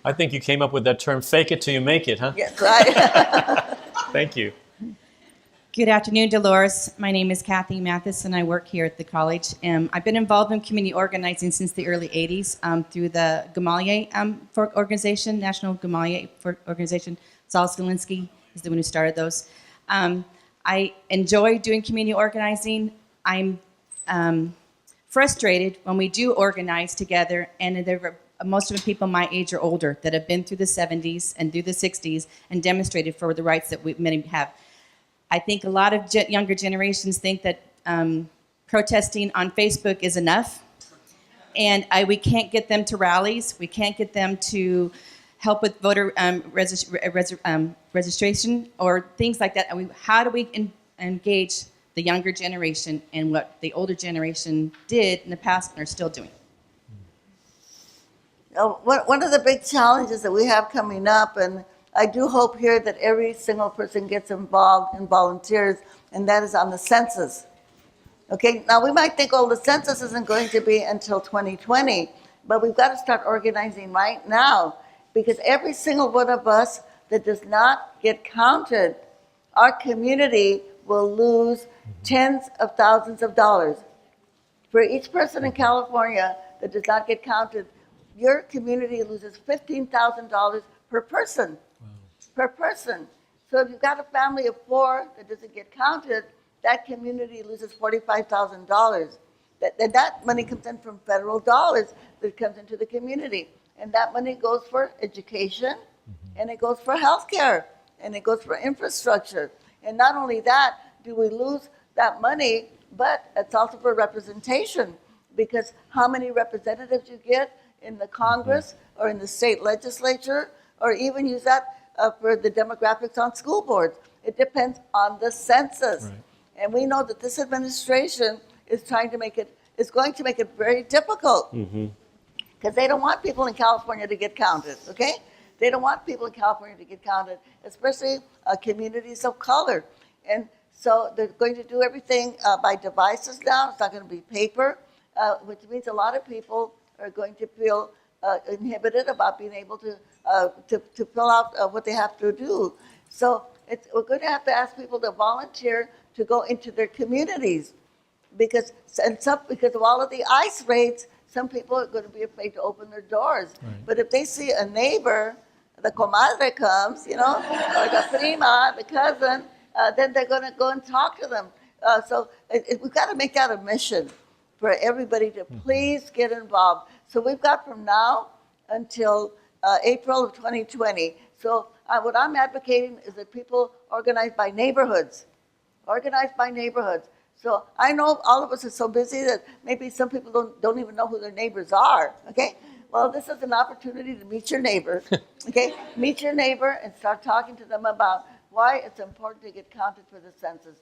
I think you came up with that term, fake it till you make it, huh?
Yes, right.
Thank you.
Good afternoon, Dolores. My name is Kathy Mathis, and I work here at the college. I've been involved in community organizing since the early 80s through the Gamalier organization, National Gamalier organization. Saul Zielinski is the one who started those. I enjoy doing community organizing. I'm frustrated when we do organize together, and most of the people my age or older that have been through the 70s and through the 60s and demonstrated for the rights that many have. I think a lot of younger generations think that protesting on Facebook is enough, and we can't get them to rallies. We can't get them to help with voter registration or things like that. How do we engage the younger generation in what the older generation did in the past and are still doing?
One of the big challenges that we have coming up, and I do hope here that every single person gets involved and volunteers, and that is on the census. Okay, now we might think, oh, the census isn't going to be until 2020, but we've got to start organizing right now, because every single one of us that does not get counted, our community will lose tens of thousands of dollars. For each person in California that does not get counted, your community loses $15,000 per person. Wow. Per person. So if you've got a family of 4 that doesn't get counted, that community loses $45,000. That money comes in from federal dollars that comes into the community. And that money goes for education, and it goes for health care, and it goes for infrastructure. And not only that, do we lose that money, but it's also for representation, because how many representatives you get in the Congress or in the state legislature, or even use that for the demographics on school boards. It depends on the census. Right. And we know that this administration is going to make it very difficult, because they don't want people in California to get counted, okay? They don't want people in California to get counted, especially communities of color. And so they're going to do everything by devices now. It's not going to be paper, which means a lot of people are going to feel inhibited about being able to fill out what they have to do. So we're going to have to ask people to volunteer to go into their communities, because of all of the ICE raids, some people are going to be afraid to open their doors. But if they see a neighbor, the comadre comes, you know, or the prima, the cousin, then they're going to go and talk to them. So we've got to make that a mission for everybody to please get involved. So we've got from now until April of 2020. So what I'm advocating is that people organize by neighborhoods. Organized by neighborhoods. So I know all of us are so busy that maybe some people don't even know who their neighbors are, okay? Well, this is an opportunity to meet your neighbor, okay? Meet your neighbor and start talking to them about why it's important to get counted for the census.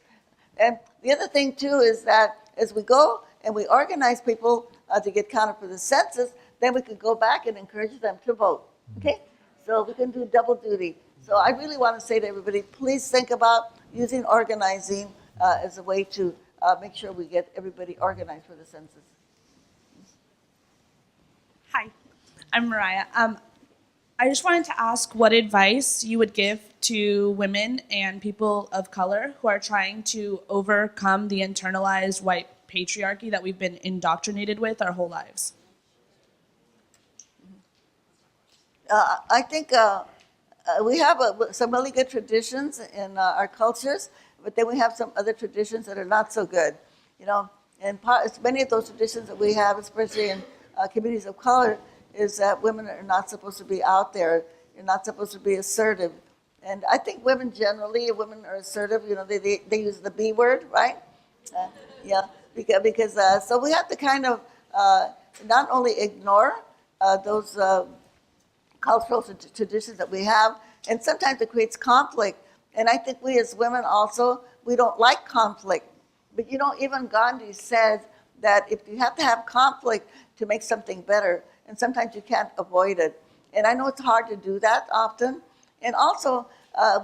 And the other thing, too, is that as we go and we organize people to get counted for the census, then we can go back and encourage them to vote, okay? So we can do double duty. So I really want to say to everybody, please think about using organizing as a way to make sure we get everybody organized for the census.
Hi, I'm Mariah. I just wanted to ask what advice you would give to women and people of color who are trying to overcome the internalized white patriarchy that we've been indoctrinated with our whole lives.
I think we have some really good traditions in our cultures, but then we have some other traditions that are not so good, you know. And many of those traditions that we have, especially in communities of color, is that women are not supposed to be out there. You're not supposed to be assertive. And I think women generally, women are assertive. You know, they use the B word, right? Yeah, because so we have to kind of not only ignore those cultural traditions that we have, and sometimes it creates conflict. And I think we as women also, we don't like conflict. But you know, even Gandhi said that if you have to have conflict to make something better, and sometimes you can't avoid it. And I know it's hard to do that often. And also,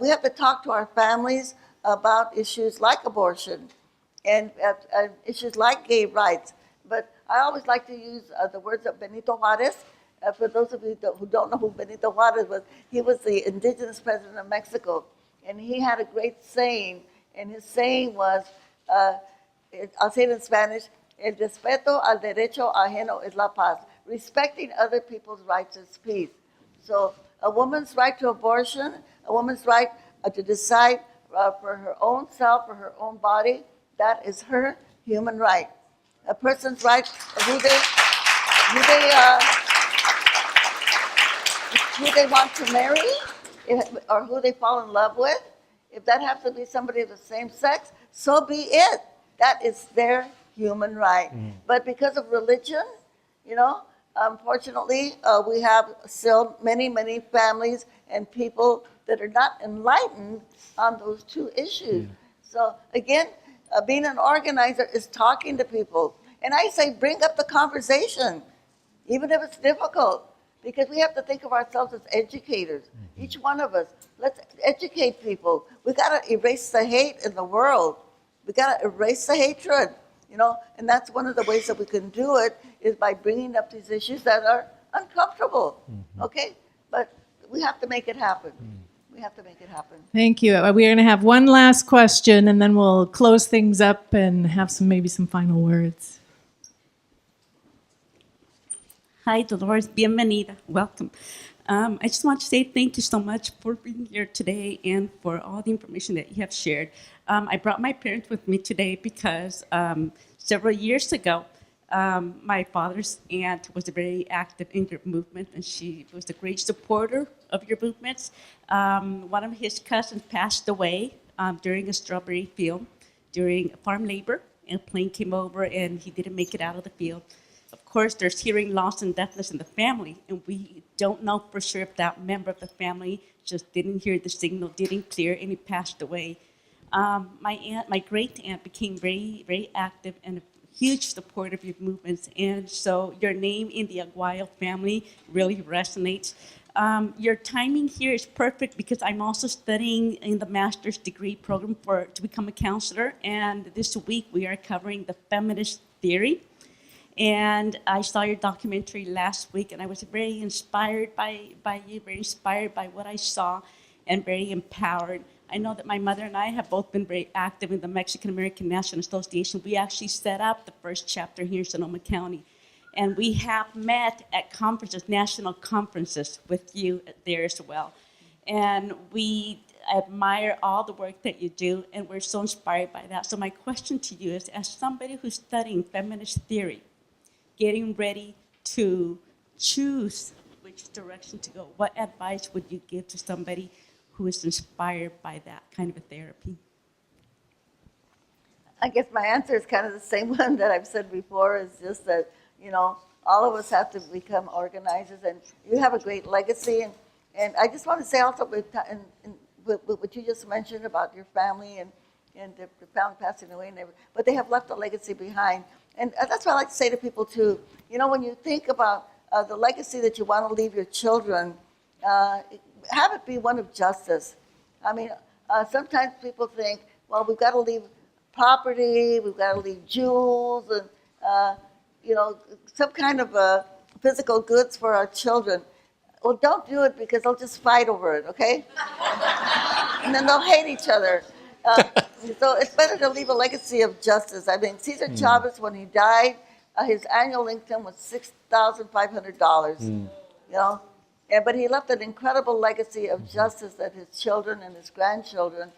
we have to talk to our families about issues like abortion and issues like gay rights. But I always like to use the words of Benito Juarez. For those of you who don't know who Benito Juarez was, he was the indigenous president of Mexico. And he had a great saying, and his saying was, I'll say it in Spanish, el respeto al derecho ajeno es la paz. Respecting other people's rights is peace. So a woman's right to abortion, a woman's right to decide for her own self, for her own body, that is her human right. A person's right, who they want to marry, or who they fall in love with. If that has to be somebody of the same sex, so be it. That is their human right. But because of religion, you know, unfortunately, we have still many, many families and people that are not enlightened on those two issues. So again, being an organizer is talking to people. And I say, bring up the conversation, even if it's difficult. Because we have to think of ourselves as educators, each one of us. Let's educate people. We got to erase the hate in the world. We got to erase the hatred, you know. And that's one of the ways that we can do it is by bringing up these issues that are uncomfortable, okay? But we have to make it happen. We have to make it happen.
Thank you. We're going to have one last question, and then we'll close things up and have maybe some final words.
Hi, Dolores. Bienvenida. Welcome. I just want to say thank you so much for being here today and for all the information that you have shared. I brought my parents with me today because several years ago, my father's aunt was very active in your movement, and she was a great supporter of your movements. One of his cousins passed away during a strawberry field during farm labor, and a plane came over, and he didn't make it out of the field. Of course, there's hearing loss and deafness in the family, and we don't know for sure if that member of the family just didn't hear the signal, didn't clear, and he passed away. My great aunt became very, very active and a huge supporter of your movements, and so your name in the Aguayo family really resonates. Your timing here is perfect because I'm also studying in the master's degree program to become a counselor, and this week we are covering the feminist theory. And I saw your documentary last week, and I was very inspired by you, very inspired by what I saw, and very empowered. I know that my mother and I have both been very active in the Mexican American National Association. We actually set up the first chapter here in Sonoma County. And we have met at conferences, national conferences, with you there as well. And we admire all the work that you do, and we're so inspired by that. So my question to you is, as somebody who's studying feminist theory, getting ready to choose which direction to go, what advice would you give to somebody who is inspired by that kind of a therapy?
I guess my answer is kind of the same one that I've said before, is just that, all of us have to become organizers, and you have a great legacy. And I just want to say also with what you just mentioned about your family and the family passing away, but they have left a legacy behind. And that's what I like to say to people too. When you think about the legacy that you want to leave your children, have it be one of justice. I mean, sometimes people think, well, we've got to leave property, we've got to leave jewels, and some kind of physical goods for our children. Well, don't do it, because they'll just fight over it, okay? And then they'll hate each other. So it's better to leave a legacy of justice. I mean, Cesar Chavez, when he died, his annual income was $6,500. But he left an incredible legacy of justice that his children and his grandchildren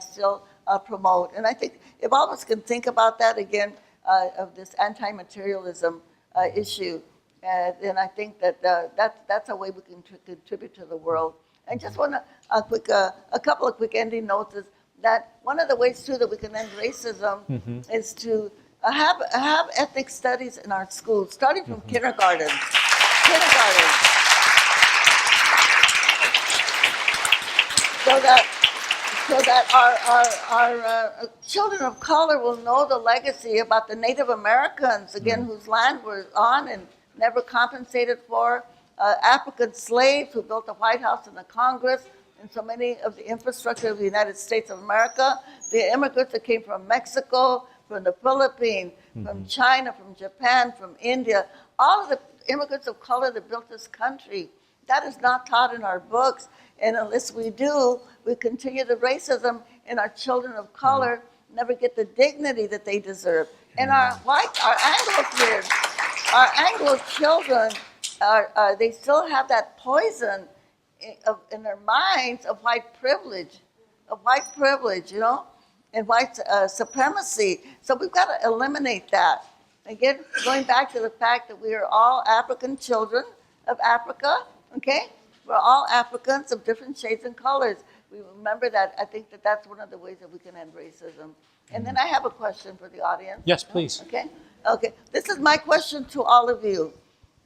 still promote. And I think if all of us can think about that again, of this anti-materialism issue, then I think that that's a way we can contribute to the world. And just want a couple of quick ending notes is that one of the ways too that we can end racism is to have ethnic studies in our schools, starting from kindergarten. So that our children of color will know the legacy about the Native Americans, again, whose land we're on and never compensated for, African slaves who built the White House and the Congress and so many of the infrastructure of the United States of America, the immigrants that came from Mexico, from the Philippines, from China, from Japan, from India, all of the immigrants of color that built this country. That is not taught in our books. And unless we do, we continue the racism, and our children of color never get the dignity that they deserve. And our Anglo children, they still have that poison in their minds of white privilege, and white supremacy. So we've got to eliminate that. Again, going back to the fact that we are all African children of Africa, okay? We're all Africans of different shades and colors. We remember that. I think that that's one of the ways that we can end racism. And then I have a question for the audience.
Yes, please.
Okay. This is my question to all of you.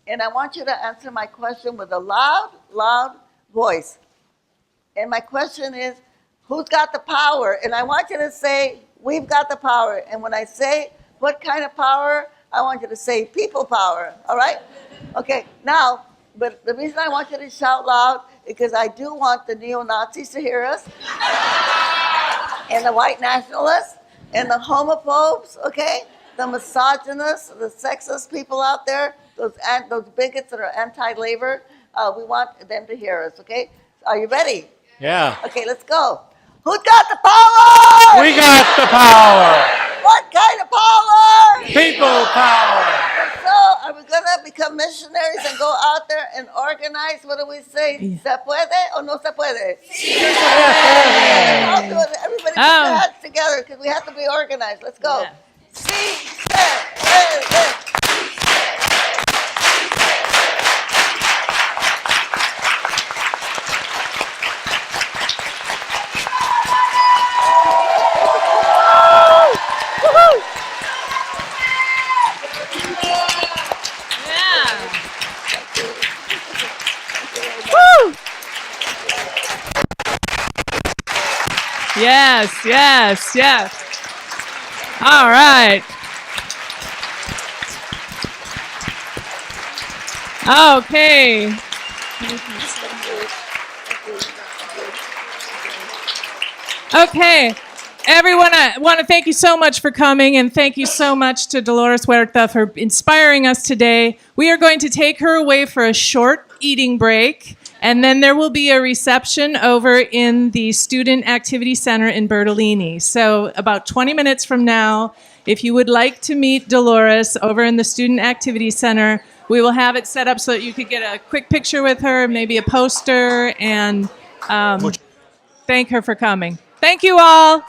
And I want you to answer my question with a loud voice. And my question is, who's got the power? And I want you to say, we've got the power. And when I say, what kind of power? I want you to say, people power. All right? Okay. Now, but the reason I want you to shout loud is because I do want the neo-Nazis to hear us, and the white nationalists, and the homophobes, okay? The misogynists, the sexist people out there, those bigots that are anti-labor. We want them to hear us, okay? Are you ready?
Yeah.
Okay, let's go. Who's got the power?
We got the power.
What kind of power?
People power.
So, are we going to become missionaries and go out there and organize? What do we say? ¿Se puede o no se puede? Sí, se puede. I'll do it. Everybody put your hands together, because we have to be organized. Let's go.
Yeah.
Sí, se puede.
Yes. All right. Okay. Okay. Everyone, I want to thank you so much for coming, and thank you so much to Dolores Huerta for inspiring us today. We are going to take her away for a short eating break, and then there will be a reception over in the Student Activity Center in Bertolini. So about 20 minutes from now, If you would like to meet Dolores over in the Student Activity Center, we will have it set up so that you could get a quick picture with her, maybe a poster, and thank her for coming. Thank you all.